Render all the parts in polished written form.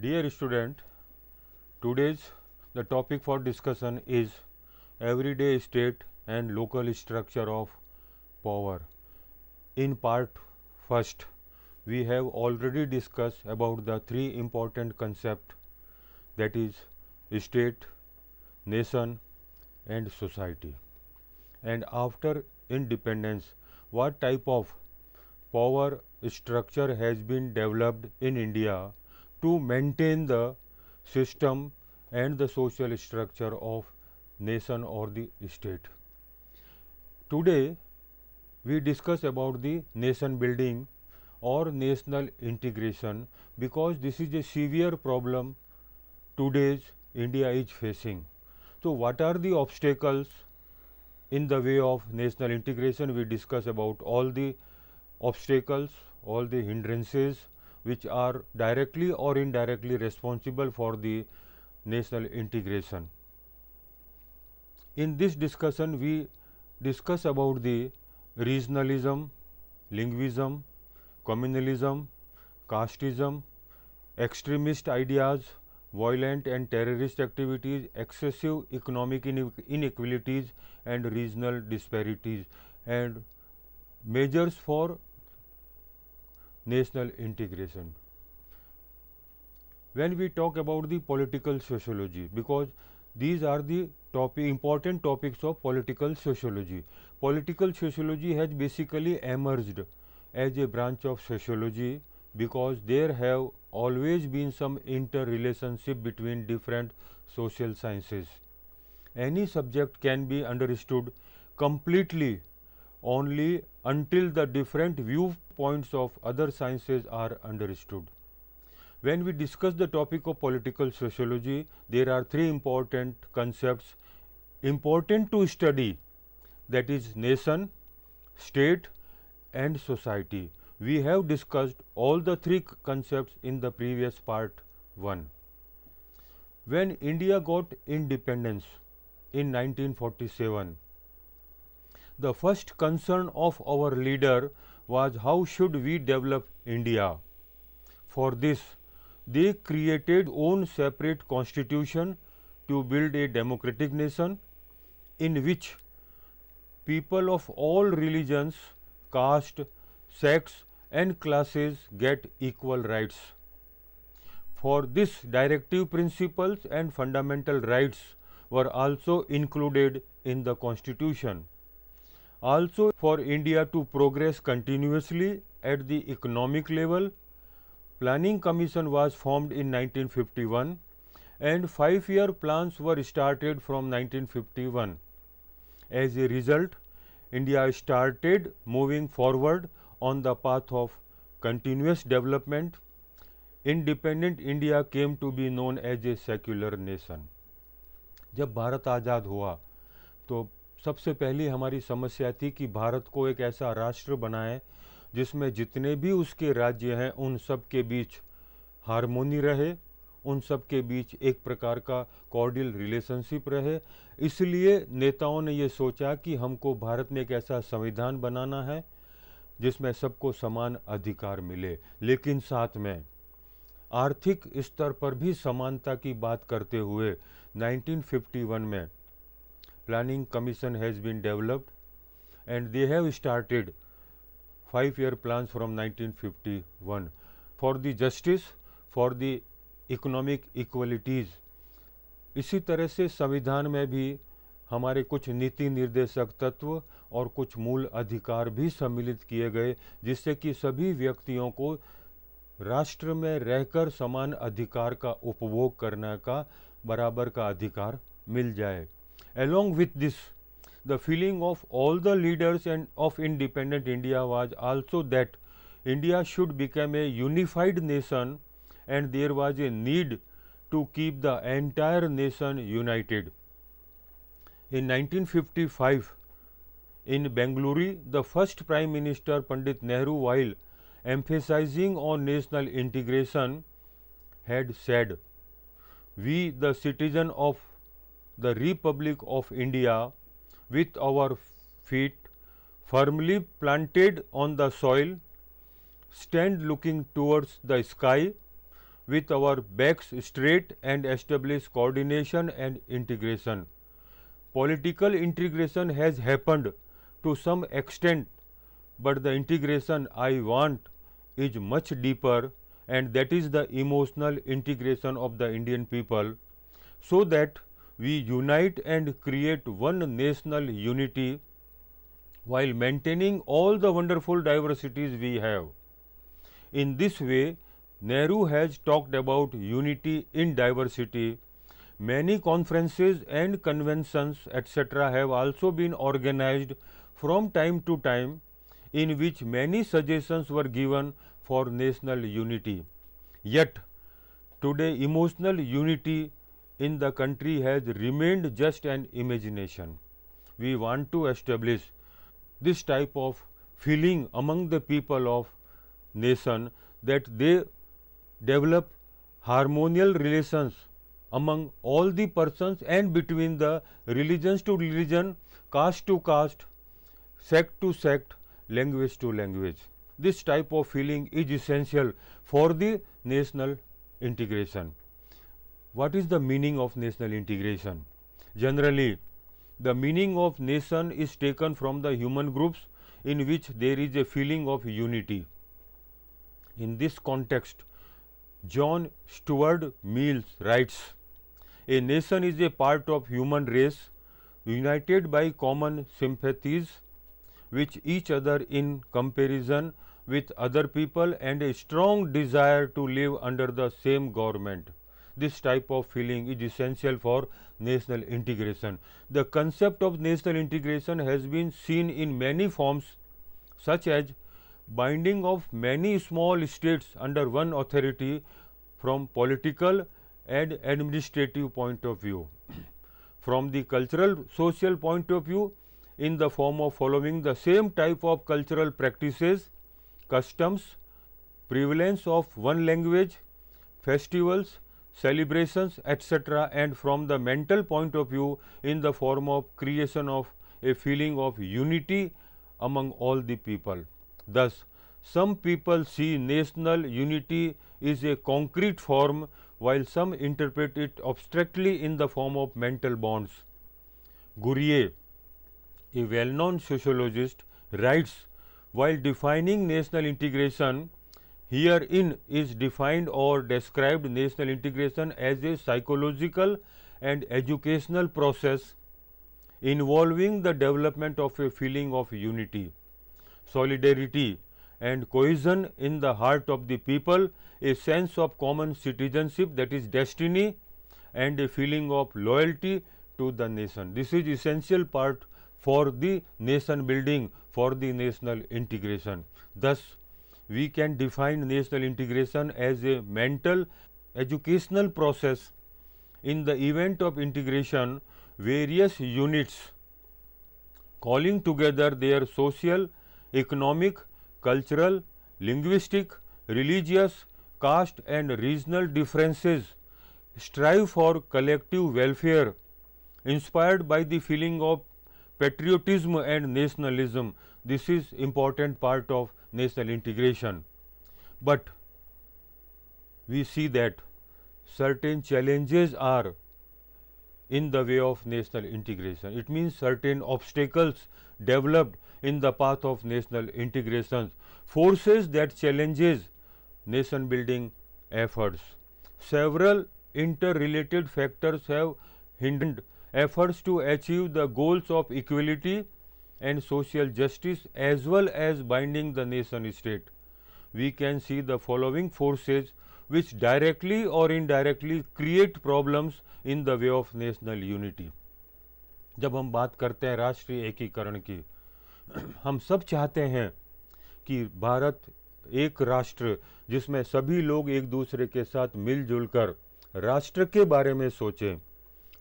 Dear student, today's the topic for discussion is everyday state and local structure of power. In part first, we have already discussed about the three important concepts, that is state, nation and society. And after independence, what type of power structure has been developed in India to maintain the system and the social structure of nation or the state. Today we discuss about the nation building or national integration, because this is a severe problem today's India is facing. So what are the obstacles in the way of national integration? We discuss about all the obstacles, all the hindrances which are directly or indirectly responsible for the national integration. In this discussion, we discuss about the regionalism, linguism, communalism, casteism, extremist ideas, violent and terrorist activities, excessive economic inequalities and regional disparities, and measures for national integration. When we talk about the political sociology, because these are the important topics of political sociology. Political sociology has basically emerged as a branch of sociology because there have always been some interrelationship between different social sciences. Any subject can be understood completely only until the different viewpoints of other sciences are understood. When we discuss the topic of political sociology, there are three important concepts important to study, that is nation, state and society. We have discussed all the three concepts in the previous part 1. When India got independence in 1947, the first concern of our leader was how should we develop India. For this, they created own separate constitution to build a democratic nation in which people of all religions, caste, sects and classes get equal rights. For this, directive principles and fundamental rights were also included in the constitution. Also, for India to progress continuously at the economic level, Planning Commission was formed in 1951 and 5-year plans were started from 1951. As a result, India started moving forward on the path of continuous development. Independent India came to be known as a secular nation. जब भारत आज़ाद हुआ तो सबसे पहली हमारी समस्या थी कि भारत को एक ऐसा राष्ट्र बनाएं जिसमें जितने भी उसके राज्य हैं उन सब के बीच हारमोनी रहे, उन सब के बीच एक प्रकार का कॉर्डियल रिलेशनशिप रहे। इसलिए नेताओं ने ये सोचा कि हमको भारत में एक ऐसा संविधान बनाना है जिसमें सबको समान अधिकार मिले, लेकिन साथ में आर्थिक स्तर पर भी समानता की बात करते हुए 1951 में Planning Commission has been developed and they have started 5-year plans from 1951 for the justice, for the economic equalities. इसी तरह से संविधान में भी हमारे कुछ नीति निर्देशक तत्व और कुछ मूल अधिकार भी सम्मिलित किए गए जिससे कि सभी व्यक्तियों को राष्ट्र में रहकर समान अधिकार का उपभोग करने का बराबर का अधिकार मिल जाए. Along with this, the feeling of all the leaders and of independent India was also that India should become a unified nation and there was a need to keep the entire nation united. In 1955, in Bengaluru, the first Prime Minister Pandit Nehru, while emphasizing on national integration, had said, "We, the citizen of the Republic of India, with our feet firmly planted on the soil, stand looking towards the sky with our backs straight and establish coordination and integration. Political integration has happened to some extent, but the integration I want is much deeper, and that is the emotional integration of the Indian people, so that we unite and create one national unity while maintaining all the wonderful diversities we have. In this way, Nehru has talked about unity in diversity. Many conferences and conventions etc. have also been organized from time to time, in which many suggestions were given for national unity. Yet, today emotional unity in the country has remained just an imagination. We want to establish this type of feeling among the people of nation, that they develop harmonious relations among all the persons and between the religions to religion, caste to caste, sect to sect, language to language. This type of feeling is essential for the national integration. What is the meaning of national integration? Generally, the meaning of nation is taken from the human groups in which there is a feeling of unity. In this context, John Stuart Mill writes, "A nation is a part of human race united by common sympathies with each other in comparison with other people and a strong desire to live under the same government." This type of feeling is essential for national integration. The concept of national integration has been seen in many forms, such as binding of many small states under one authority from political and administrative point of view. From the cultural social point of view, in the form of following the same type of cultural practices, customs, prevalence of one language, festivals, celebrations etc., and from the mental point of view in the form of creation of a feeling of unity among all the people. Thus, some people see national unity is a concrete form, while some interpret it abstractly in the form of mental bonds. Gurrier, a well-known sociologist, writes, while defining national integration, herein is defined or described national integration as a psychological and educational process involving the development of a feeling of unity, solidarity and cohesion in the heart of the people, a sense of common citizenship, that is destiny, and a feeling of loyalty to the nation. This is essential part for the nation building, for the national integration. Thus, we can define national integration as a mental educational process. In the event of integration, various units calling together their social, economic, cultural, linguistic, religious, caste and regional differences strive for collective welfare, inspired by the feeling of patriotism and nationalism. This is important part of national integration. But we see that certain challenges are in the way of national integration. It means certain obstacles developed in the path of national integration, forces that challenges nation building efforts. Several interrelated factors have hindered efforts to achieve the goals of equality and social justice as well as binding the nation state. We can see the following forces which directly or indirectly create problems in the way of national unity. जब हम बात करते हैं राष्ट्रीय एकीकरण की, हम सब चाहते हैं कि भारत एक राष्ट्र जिसमें सभी लोग एक दूसरे के साथ मिलजुल कर राष्ट्र के बारे में सोचें,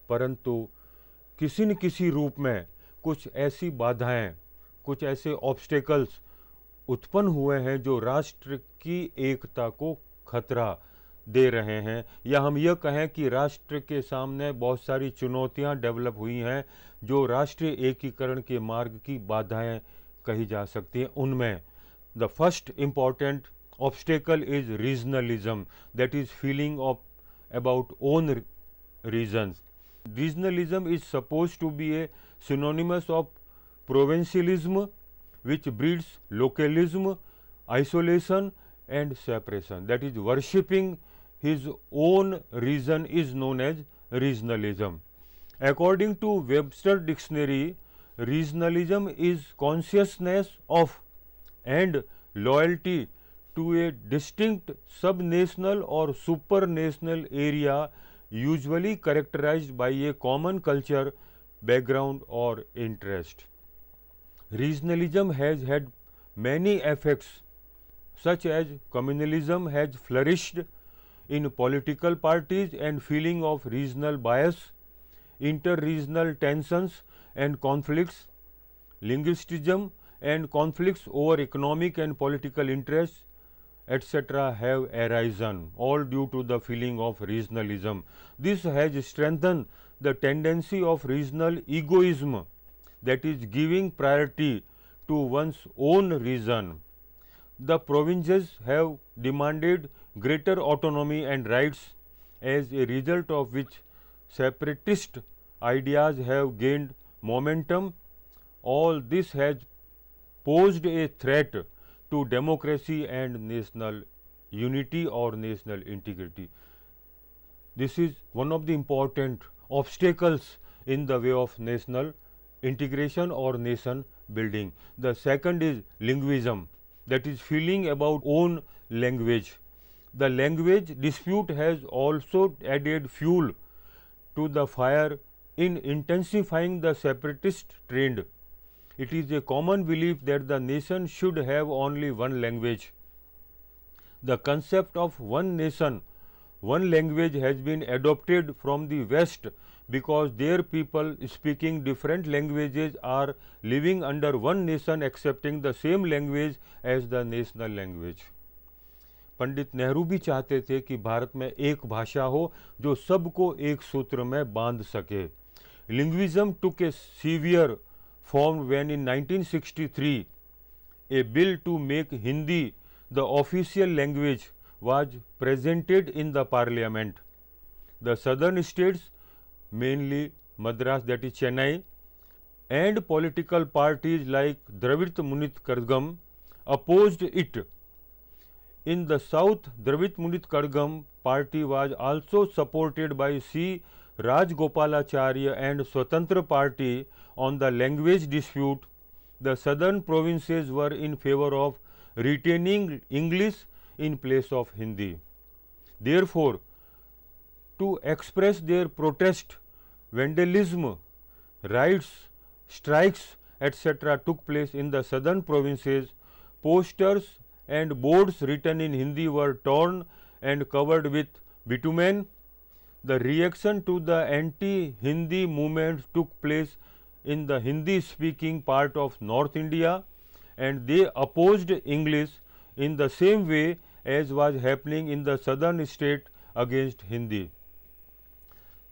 परंतु किसी न किसी रूप में कुछ ऐसी बाधाएं, कुछ ऐसे ऑब्स्टेकल्स उत्पन्न हुए हैं जो राष्ट्र की एकता को खतरा दे रहे हैं, या हम यह कहें कि राष्ट्र के सामने बहुत सारी चुनौतियां डेवलप हुई हैं जो राष्ट्रीय एकीकरण के मार्ग की बाधाएं कही जा सकती हैं. उनमें the first important obstacle is regionalism, that is feeling of about own regions. Regionalism is supposed to be a synonymous of provincialism, which breeds localism, isolation and separation. That is, worshipping his own region is known as regionalism. According to Webster Dictionary, regionalism is consciousness of and loyalty to a distinct subnational or supranational area, usually characterized by a common culture, background or interest. Regionalism has had many effects, such as communalism has flourished in political parties and feeling of regional bias, inter-regional tensions and conflicts, linguisticism and conflicts over economic and political interests, etc. have arisen, all due to the feeling of regionalism. This has strengthened the tendency of regional egoism, that is, giving priority to one's own region. The provinces have demanded greater autonomy and rights, as a result of which separatist ideas have gained momentum. All this has posed a threat to democracy and national unity or national integrity. This is one of the important obstacles in the way of national integration or nation building. The second is linguism, that is feeling about own language. The language dispute has also added fuel to the fire in intensifying the separatist trend. It is a common belief that the nation should have only one language. The concept of one nation, one language has been adopted from the West because their people speaking different languages are living under one nation accepting the same language as the national language. Pandit Nehru भी चाहते थे कि भारत में एक भाषा हो जो सबको एक सूत्र में बांध सके. Linguism took a severe form when in 1963 a bill to make Hindi the official language was presented in the parliament. The southern states, mainly Madras, that is Chennai, and political parties like Dravid Munit Kadgam opposed it. In the south, Dravid Munit Kadgam party was also supported by C. Rajgopalacharya and Swatantra party on the language dispute. The southern provinces were in favor of retaining English in place of Hindi. Therefore, to express their protest, vandalism, riots, strikes, etc. took place in the southern provinces. Posters and boards written in Hindi were torn and covered with bitumen. The reaction to the anti-Hindi movement took place in the Hindi-speaking part of North India, and they opposed English in the same way as was happening in the southern state against Hindi.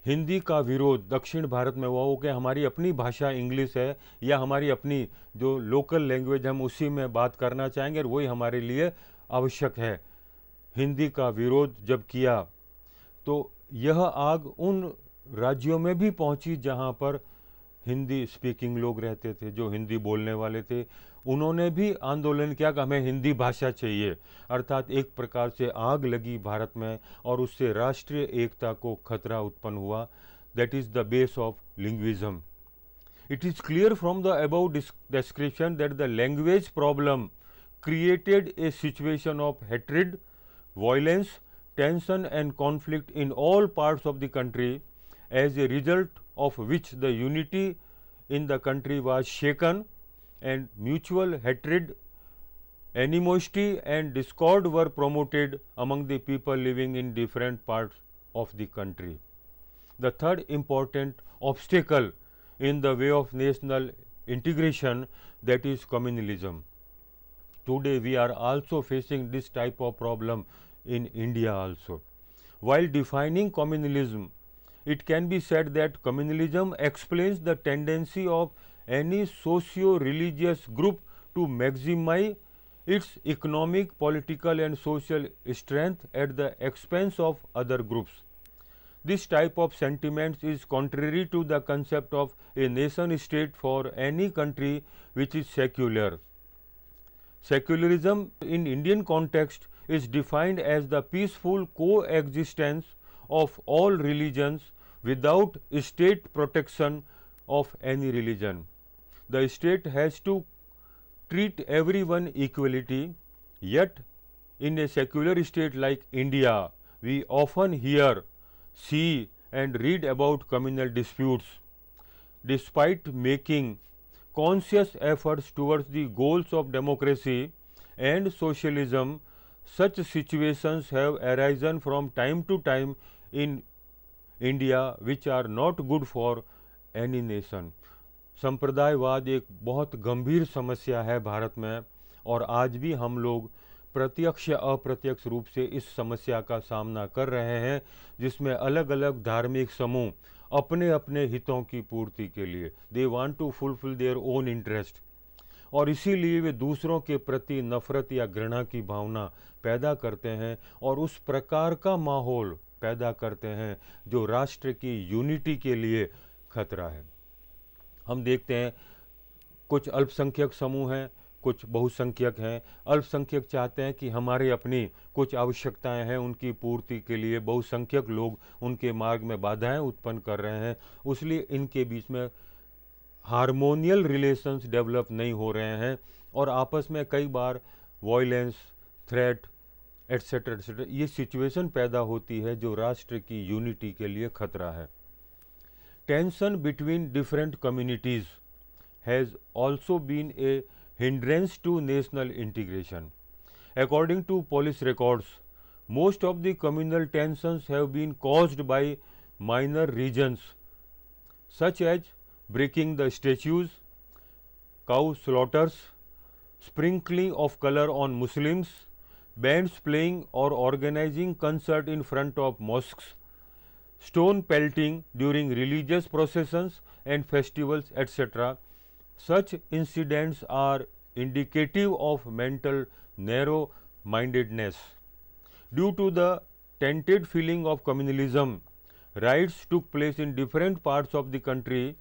Hindi का विरोध दक्षिण भारत में हुआ हो कि हमारी अपनी भाषा इंग्लिश है या हमारी अपनी जो लोकल लैंग्वेज हम उसी में बात करना चाहेंगे और वही हमारे लिए आवश्यक है. हिंदी का विरोध जब किया तो यह आग उन राज्यों में भी पहुंची जहां पर हिंदी स्पीकिंग लोग रहते थे, जो हिंदी बोलने वाले थे. उन्होंने भी आंदोलन किया कि हमें हिंदी भाषा चाहिए. अर्थात एक प्रकार से आग लगी भारत में और उससे राष्ट्रीय एकता को खतरा उत्पन्न हुआ. That is the base of linguism. It is clear from the above description that the language problem created a situation of hatred, violence, tension and conflict in all parts of the country, as a result of which the unity in the country was shaken and mutual hatred, animosity and discord were promoted among the people living in different parts of the country. The third important obstacle in the way of national integration, that is communalism. Today we are also facing this type of problem in India also. While defining communalism, it can be said that communalism explains the tendency of any socio-religious group to maximize its economic, political and social strength at the expense of other groups. This type of sentiments is contrary to the concept of a nation state for any country which is secular. Secularism in Indian context is defined as the peaceful coexistence of all religions without state protection of any religion. The state has to treat everyone equally, yet in a secular state like India, we often hear, see and read about communal disputes. Despite making conscious efforts towards the goals of democracy and socialism, such situations have arisen from time to time in India which are not good for any nation. संप्रदायवाद एक बहुत गंभीर समस्या है भारत में और आज भी हम लोग प्रत्यक्ष या अप्रत्यक्ष रूप से इस समस्या का सामना कर रहे हैं, जिसमें अलग अलग धार्मिक समूह अपने अपने हितों की पूर्ति के लिए they want to fulfil their own interest, और इसीलिए वे दूसरों के प्रति नफरत या घृणा की भावना पैदा करते हैं और उस प्रकार का माहौल पैदा करते हैं जो राष्ट्र की यूनिटी के लिए खतरा है। हम देखते हैं कुछ अल्पसंख्यक समूह हैं, कुछ बहुसंख्यक हैं। अल्पसंख्यक चाहते हैं कि हमारी अपनी कुछ आवश्यकताएं हैं, उनकी पूर्ति के लिए बहुसंख्यक लोग उनके मार्ग में बाधाएं उत्पन्न कर रहे हैं, इसलिए इनके बीच में हार्मोनियल रिलेशंस डेवलप नहीं हो रहे हैं और आपस में कई बार वायलेंस, थ्रेट एट्सेट्रा एट्सेट्रा ये सिचुएशन पैदा होती है जो राष्ट्र की यूनिटी के लिए खतरा है। Tension between different communities has also been a hindrance to national integration. According to police records, most of the communal tensions have been caused by minor reasons such as breaking the statues, cow slaughters, sprinkling of color on Muslims, bands playing or organizing concert in front of mosques, stone pelting during religious processions and festivals, etc. Such incidents are indicative of mental narrow-mindedness. Due to the tainted feeling of communalism, riots took place in different parts of the country.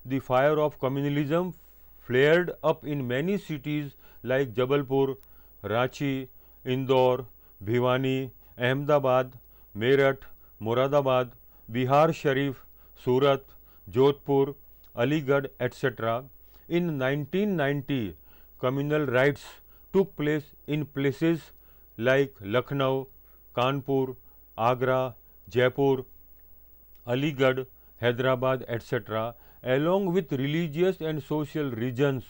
The fire of communalism flared up in many cities like Jabalpur, Ranchi, Indore, Bhiwani, Ahmedabad, Meerut, Moradabad, Bihar Sharif, Surat, Jodhpur, Aligarh, etc. In 1990, communal riots took place in places like Lucknow, Kanpur, Agra, Jaipur, Aligarh, Hyderabad, etc. Along with religious and social reasons,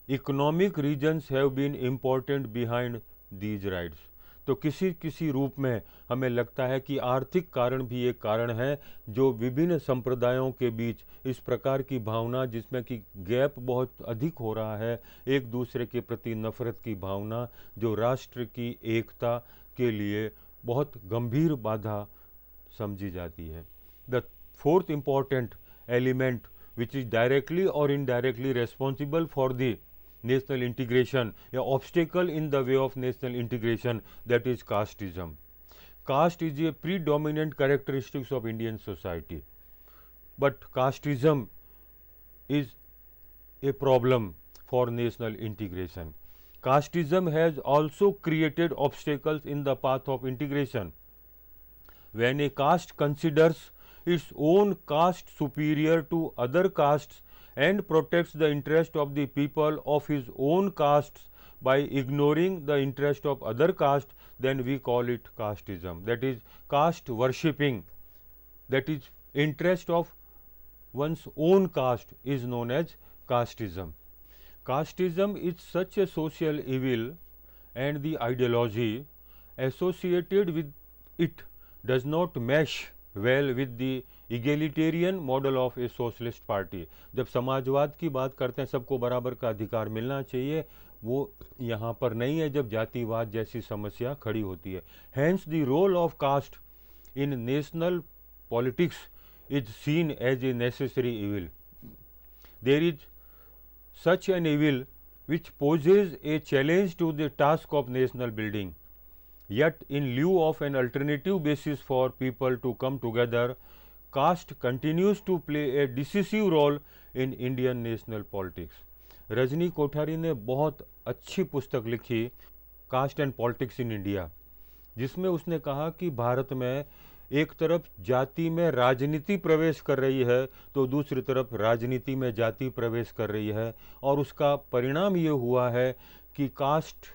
economic reasons have been important behind these riots. तो किसी किसी रूप में हमें लगता है कि आर्थिक कारण भी एक कारण है जो विभिन्न संप्रदायों के बीच इस प्रकार की भावना, जिसमें कि गैप बहुत अधिक हो रहा है, एक दूसरे के प्रति नफरत की भावना जो राष्ट्र की एकता के लिए बहुत गंभीर बाधा समझी जाती है। The fourth important element which is directly और indirectly responsible for the national integration, a obstacle in the way of national integration, that is casteism. Caste is a predominant characteristics of Indian society, but casteism is a problem for national integration. Casteism has also created obstacles in the path of integration. When a caste considers its own caste superior to other castes and protects the interest of the people of his own castes by ignoring the interest of other castes, then we call it casteism. That is caste worshipping, that is interest of one's own caste is known as casteism. Casteism is such a social evil and the ideology associated with it does not mesh well with the egalitarian model of a socialist party. जब समाजवाद की बात करते हैं, सबको बराबर का अधिकार मिलना चाहिए, वो यहाँ पर नहीं है जब जातिवाद जैसी समस्या खड़ी होती है. Hence the role of caste in national politics is seen as a necessary evil. There is such an evil which poses a challenge to the task of national building. Yet, in lieu of an alternative basis for people to come together, caste continues to play a decisive role in Indian national politics. Rajni Kothari ने बहुत अच्छी पुस्तक लिखी caste and politics in India, जिसमें उसने कहा कि भारत में एक तरफ जाति में राजनीति प्रवेश कर रही है तो दूसरी तरफ राजनीति में जाति प्रवेश कर रही है, और उसका परिणाम ये हुआ है कि कास्ट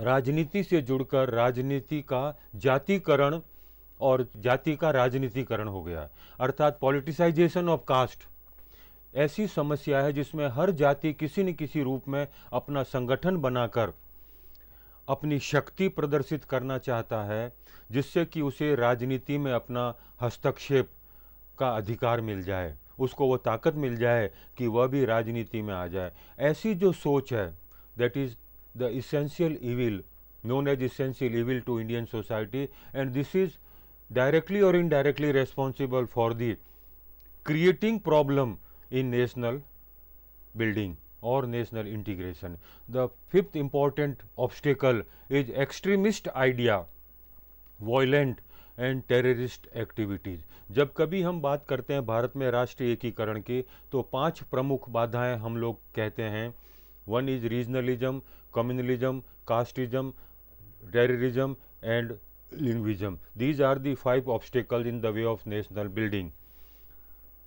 राजनीति से जुड़कर राजनीति का जातिकरण और जाति का राजनीतिकरण हो गया, अर्थात पॉलिटिसाइजेशन ऑफ कास्ट ऐसी समस्या है जिसमें हर जाति किसी न किसी रूप में अपना संगठन बनाकर अपनी शक्ति प्रदर्शित करना चाहता है, जिससे कि उसे राजनीति में अपना हस्तक्षेप का अधिकार मिल जाए, उसको वो ताकत मिल जाए कि वह भी राजनीति में आ जाए। ऐसी जो सोच है, that is the essential evil known as essential evil to Indian society, and this is directly or indirectly responsible for the creating problem in national building or national integration. The fifth important obstacle is extremist idea, violent and terrorist activities. जब कभी हम बात करते हैं भारत में राष्ट्रीय एकीकरण की, तो 5 प्रमुख बाधाएं हम लोग कहते हैं। One is regionalism, communalism, casteism, terrorism and linguism. These are the 5 obstacles in the way of national building.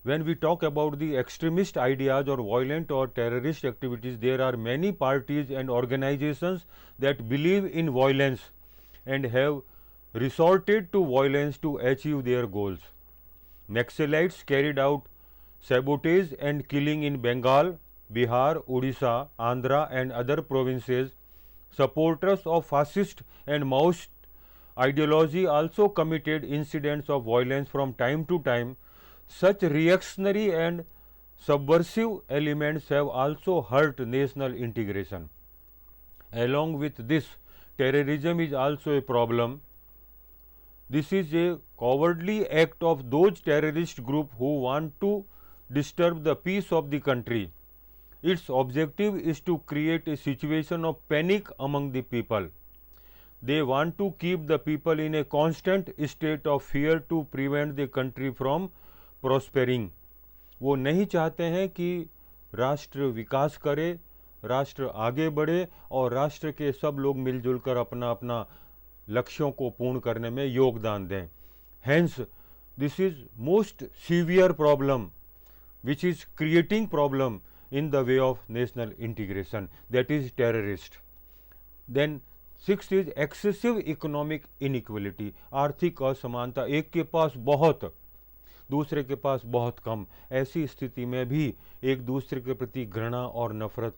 When we talk about the extremist ideas or violent or terrorist activities, there are many parties and organizations that believe in violence and have resorted to violence to achieve their goals. Naxalites carried out sabotage and killing in Bengal, Bihar, Odisha, Andhra and other provinces. Supporters of fascist and Maoist ideology also committed incidents of violence from time to time. Such reactionary and subversive elements have also hurt national integration. Along with this, terrorism is also a problem. This is a cowardly act of those terrorist groups who want to disturb the peace of the country. Its objective is to create a situation of panic among the people. They want to keep the people in a constant state of fear to prevent the country from prospering. वो नहीं चाहते हैं कि राष्ट्र विकास करे, राष्ट्र आगे बढ़े और राष्ट्र के सब लोग मिलजुल कर अपना अपना लक्ष्यों को पूर्ण करने में योगदान दें. Hence, this is most severe problem which is creating problem in the way of national integration, that is terrorist. Then sixth is excessive economic inequality. आर्थिक असमानता, एक के पास बहुत दूसरे के पास बहुत कम, ऐसी स्थिति में भी एक दूसरे के प्रति घृणा और नफरत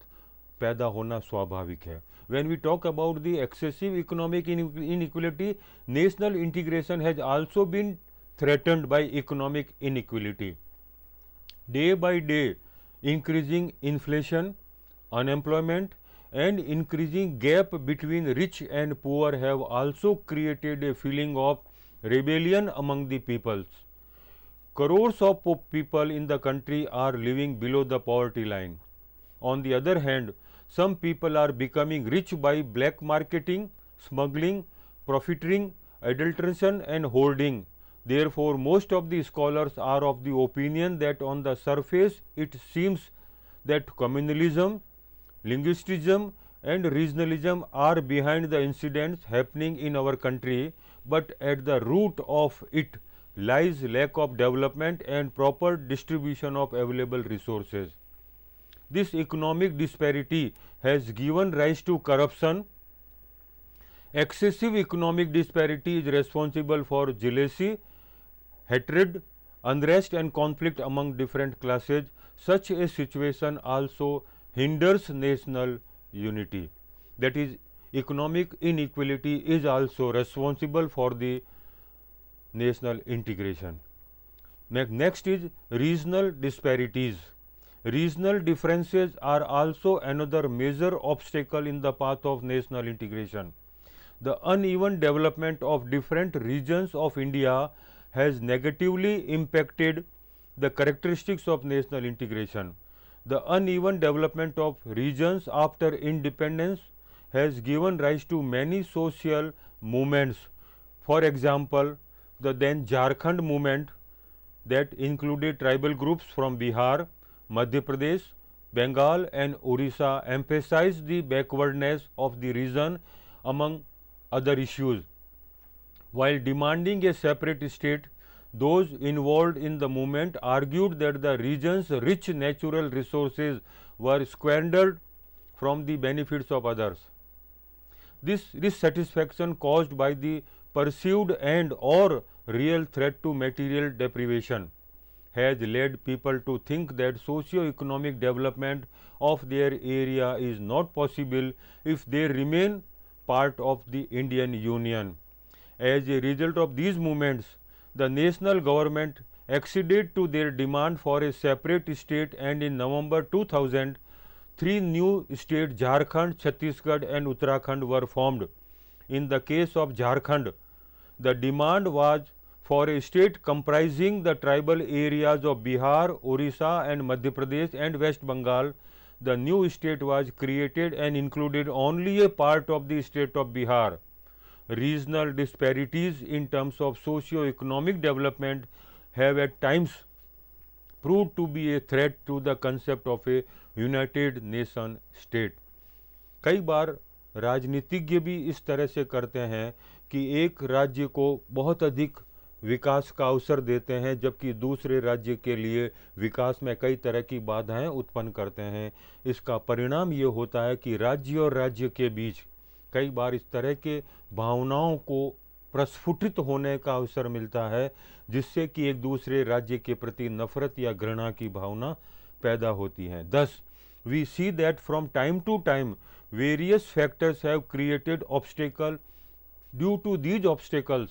पैदा होना स्वाभाविक है. When we talk about the excessive economic inequality, national integration has also been threatened by economic inequality. Day by day, increasing inflation, unemployment and increasing gap between rich and poor have also created a feeling of rebellion among the peoples. Crores of people in the country are living below the poverty line. On the other hand, some people are becoming rich by black marketing, smuggling, profiteering, adulteration and hoarding. Therefore, most of the scholars are of the opinion that on the surface it seems that communalism, linguisticism and regionalism are behind the incidents happening in our country, but at the root of it lies lack of development and proper distribution of available resources. This economic disparity has given rise to corruption. Excessive economic disparity is responsible for jealousy, hatred, unrest and conflict among different classes. Such a situation also hinders national unity. That is, economic inequality is also responsible for the national integration. Next is regional disparities. Regional differences are also another major obstacle in the path of national integration. The uneven development of different regions of India has negatively impacted the characteristics of national integration. The uneven development of regions after independence has given rise to many social movements. For example, the then Jharkhand movement that included tribal groups from Bihar, Madhya Pradesh, Bengal and Orissa emphasized the backwardness of the region among other issues. While demanding a separate state, those involved in the movement argued that the region's rich natural resources were squandered from the benefits of others. This dissatisfaction caused by the perceived and or real threat to material deprivation has led people to think that socio-economic development of their area is not possible if they remain part of the Indian Union. As a result of these movements, the national government acceded to their demand for a separate state, and in November 2000, three new states Jharkhand, Chhattisgarh and Uttarakhand were formed. In the case of Jharkhand, the demand was for a state comprising the tribal areas of Bihar, Orissa and Madhya Pradesh and West Bengal. The new state was created and included only a part of the state of Bihar. Regional disparities in terms of socio-economic development have at times proved to be a threat to the concept of a united nation state. कई बार राजनीतिज्ञ भी इस तरह से करते हैं कि एक राज्य को बहुत अधिक विकास का अवसर देते हैं, जबकि दूसरे राज्य के लिए विकास में कई तरह की बाधाएं उत्पन्न करते हैं। इसका परिणाम ये होता है कि राज्य और राज्य के बीच कई बार इस तरह के भावनाओं को प्रस्फुटित होने का अवसर मिलता है, जिससे कि एक दूसरे राज्य के प्रति नफरत या घृणा की भावना पैदा होती है। Thus, we see that from time to time various factors have created obstacle. Due to these obstacles,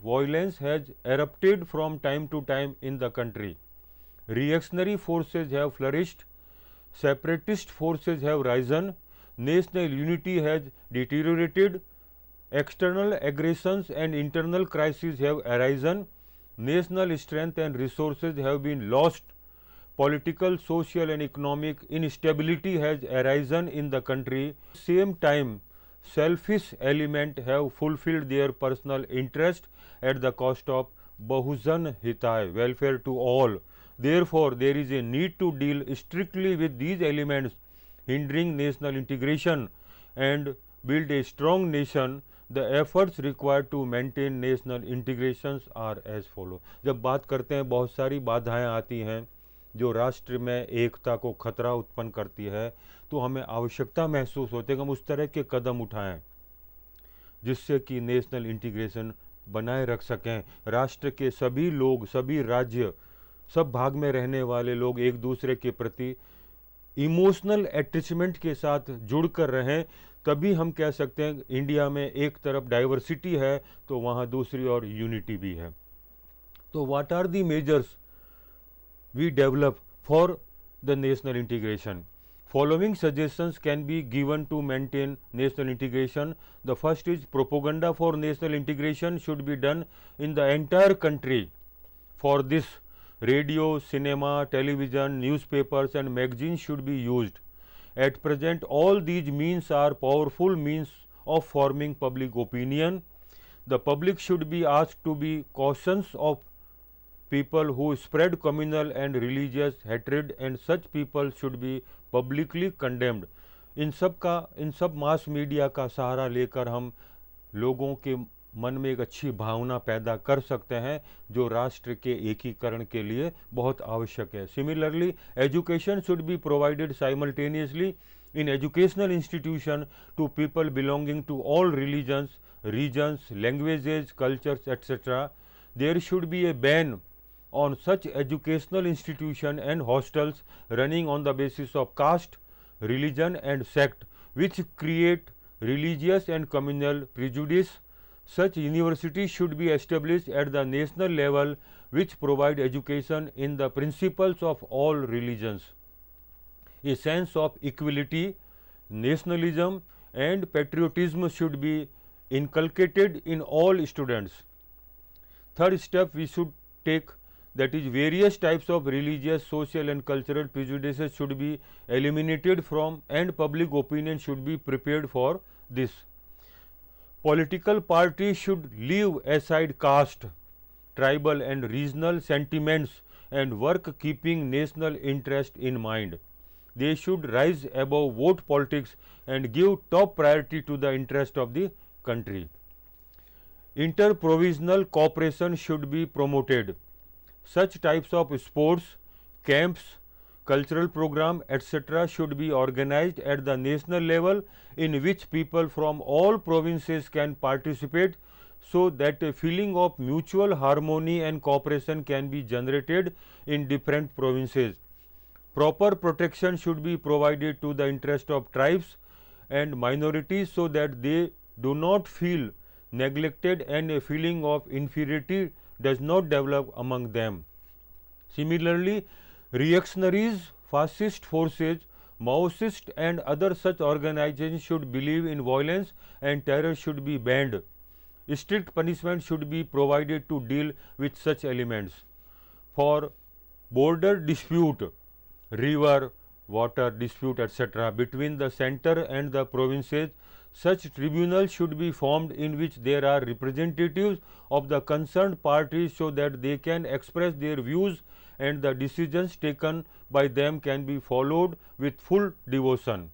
violence has erupted from time to time in the country. Reactionary forces have flourished, separatist forces have risen, national unity has deteriorated, external aggressions and internal crises have arisen, national strength and resources have been lost, political, social and economic instability has arisen in the country. Same time, selfish elements have fulfilled their personal interest at the cost of Bahujan Hitai, welfare to all. Therefore, there is a need to deal strictly with these elements hindering national integration and build a strong nation. The efforts required to maintain national integrations are as follow. जब बात करते हैं बहुत सारी बाधाएं आती हैं जो राष्ट्र में एकता को खतरा उत्पन्न करती है, तो हमें आवश्यकता महसूस होती है कि हम उस तरह के कदम उठाएं जिससे कि नेशनल इंटीग्रेशन बनाए रख सकें। राष्ट्र के सभी लोग, सभी राज्य, सब भाग में रहने वाले लोग एक दूसरे के प्रति इमोशनल अटैचमेंट के साथ जुड़कर रहें, तभी हम कह सकते हैं इंडिया में एक तरफ डाइवर्सिटी है तो वहाँ दूसरी ओर यूनिटी भी है। तो what are the measures we develop for the national integration? Following suggestions can be given to maintain national integration. The first is propaganda for national integration should be done in the entire country. For this, radio, cinema, television, newspapers and magazines should be used. At present, all these means are powerful means of forming public opinion. The public should be asked to be cautious of people who spread communal and religious hatred, and such people should be publicly condemned. इन सब mass media का सहारा लेकर हम लोगों के मन में एक अच्छी भावना पैदा कर सकते हैं जो राष्ट्र के एकीकरण के लिए बहुत आवश्यक है। Similarly, education should be provided simultaneously in educational institution to people belonging to all religions, regions, languages, cultures, etc. There should be a ban on such educational institution and hostels running on the basis of caste, religion and sect, which create religious and communal prejudice. Such universities should be established at the national level which provide education in the principles of all religions. A sense of equality, nationalism and patriotism should be inculcated in all students. Third step we should take, that is, various types of religious, social and cultural prejudices should be eliminated from, and public opinion should be prepared for this. Political parties should leave aside caste, tribal and regional sentiments and work keeping national interest in mind. They should rise above vote politics and give top priority to the interest of the country. Inter-provincial cooperation should be promoted. Such types of sports, camps, cultural program, etc. should be organized at the national level, in which people from all provinces can participate, so that a feeling of mutual harmony and cooperation can be generated in different provinces. Proper protection should be provided to the interest of tribes and minorities, so that they do not feel neglected and a feeling of inferiority does not develop among them. Similarly, reactionaries, fascist forces, Maoist and other such organizations should believe in violence and terror should be banned. Strict punishment should be provided to deal with such elements. For border dispute, river, water dispute, etc., between the center and the provinces, such tribunals should be formed in which there are representatives of the concerned parties, so that they can express their views and the decisions taken by them can be followed with full devotion.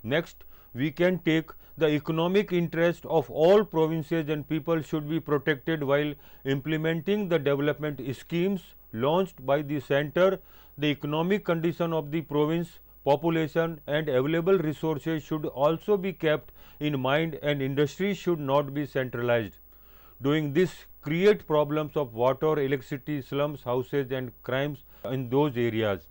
Next, we can take the economic interest of all provinces and people should be protected while implementing the development schemes launched by the center. The economic condition of the province, population and available resources should also be kept in mind, and industry should not be centralized. Doing this create problems of water, electricity, slums, houses and crimes in those areas.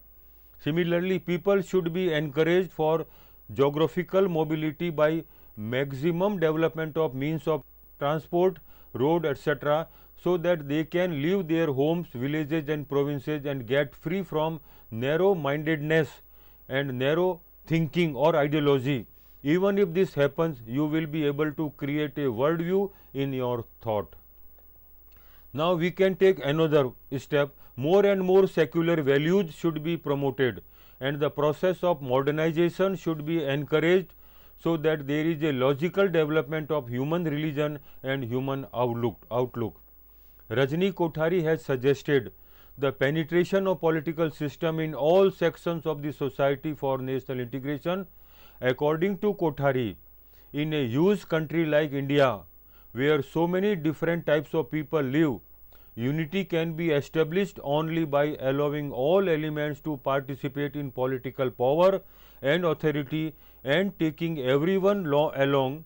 Similarly, people should be encouraged for geographical mobility by maximum development of means of transport, road, etc., so that they can leave their homes, villages and provinces and get free from narrow mindedness and narrow thinking or ideology. Even if this happens, you will be able to create a world view in your thought. Now, we can take another step. More and more secular values should be promoted, and the process of modernization should be encouraged, so that there is a logical development of human religion and human outlook. Rajni Kothari has suggested the penetration of political system in all sections of the society for national integration. According to Kothari, in a huge country like India, where so many different types of people live, unity can be established only by allowing all elements to participate in political power and authority and taking everyone along.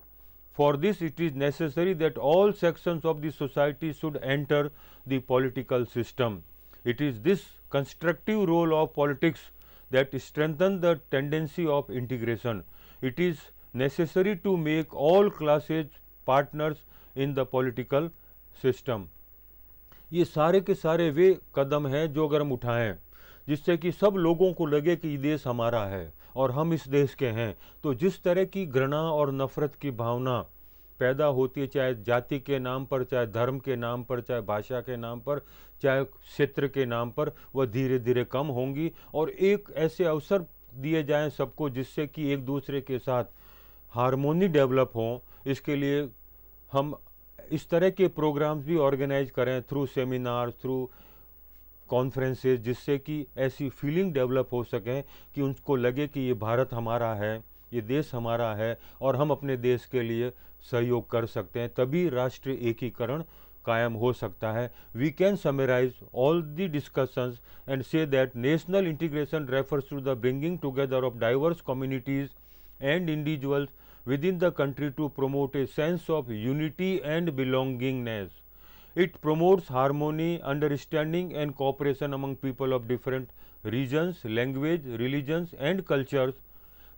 For this, it is necessary that all sections of the society should enter the political system. It is this constructive role of politics that strengthens the tendency of integration. It is necessary to make all classes partners in the political system. ये सारे के सारे वे कदम हैं जो अगर हम उठाएं जिससे कि सब लोगों को लगे कि ये देश हमारा है और हम इस देश के हैं, तो जिस तरह की घृणा और नफरत की भावना पैदा होती है, चाहे जाति के नाम पर, चाहे धर्म के नाम पर, चाहे भाषा के नाम पर, चाहे क्षेत्र के नाम पर, वह धीरे धीरे कम होंगी और एक ऐसे अवसर दिए जाएं सबको जिससे कि एक दूसरे के साथ हारमोनी डेवलप हो। इसके लिए हम इस तरह के प्रोग्राम्स भी ऑर्गेनाइज करें थ्रू सेमिनार, थ्रू कॉन्फ्रेंसेस, जिससे कि ऐसी फीलिंग डेवलप हो सकें कि उनको लगे कि ये भारत हमारा है, ये देश हमारा है और हम अपने देश के लिए सहयोग कर सकते हैं, तभी राष्ट्रीय एकीकरण कायम हो सकता है. We can summarise all the discussions and say that national integration refers to the bringing together of diverse communities and individuals within the country to promote a sense of unity and belongingness. It promotes harmony, understanding and cooperation among people of different regions, language, religions and cultures.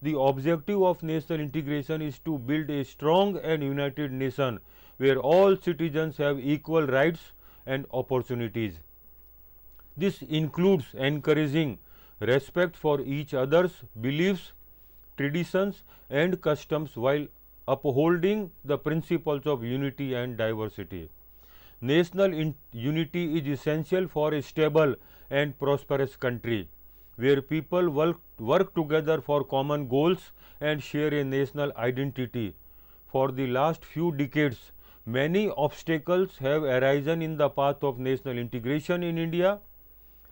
The objective of national integration is to build a strong and united nation where all citizens have equal rights and opportunities. This includes encouraging respect for each other's beliefs, traditions and customs while upholding the principles of unity and diversity. Unity is essential for a stable and prosperous country, where people work together for common goals and share a national identity. For the last few decades, many obstacles have arisen in the path of national integration in India.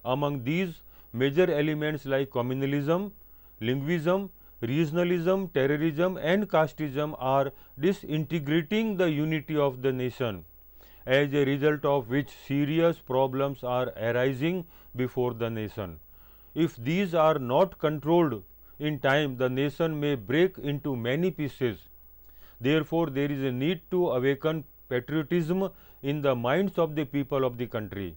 Among these, major elements like communalism, linguism, regionalism, terrorism and casteism are disintegrating the unity of the nation, as a result of which serious problems are arising before the nation. If these are not controlled in time, the nation may break into many pieces. Therefore, there is a need to awaken patriotism in the minds of the people of the country.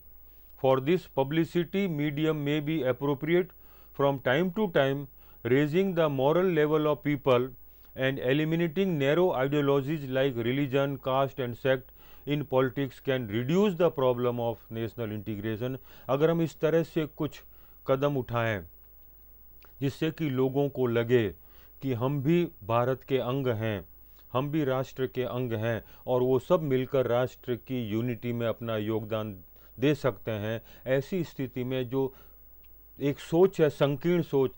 For this, publicity medium may be appropriate from time to time, raising the moral level of people and eliminating narrow ideologies like religion, caste and sect in politics can reduce the problem of national integration. अगर हम इस तरह से कुछ कदम उठाएं जिससे कि लोगों को लगे कि हम भी भारत के अंग हैं, हम भी राष्ट्र के अंग हैं और वो सब मिलकर राष्ट्र की यूनिटी में अपना योगदान दे सकते हैं, ऐसी स्थिति में जो एक सोच है, संकीर्ण सोच,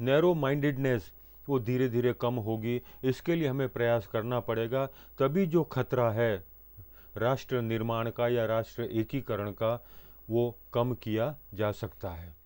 नैरो माइंडेडनेस, वो धीरे धीरे कम होगी। इसके लिए हमें प्रयास करना पड़ेगा, तभी जो खतरा है राष्ट्र निर्माण का या राष्ट्र एकीकरण का वो कम किया जा सकता है।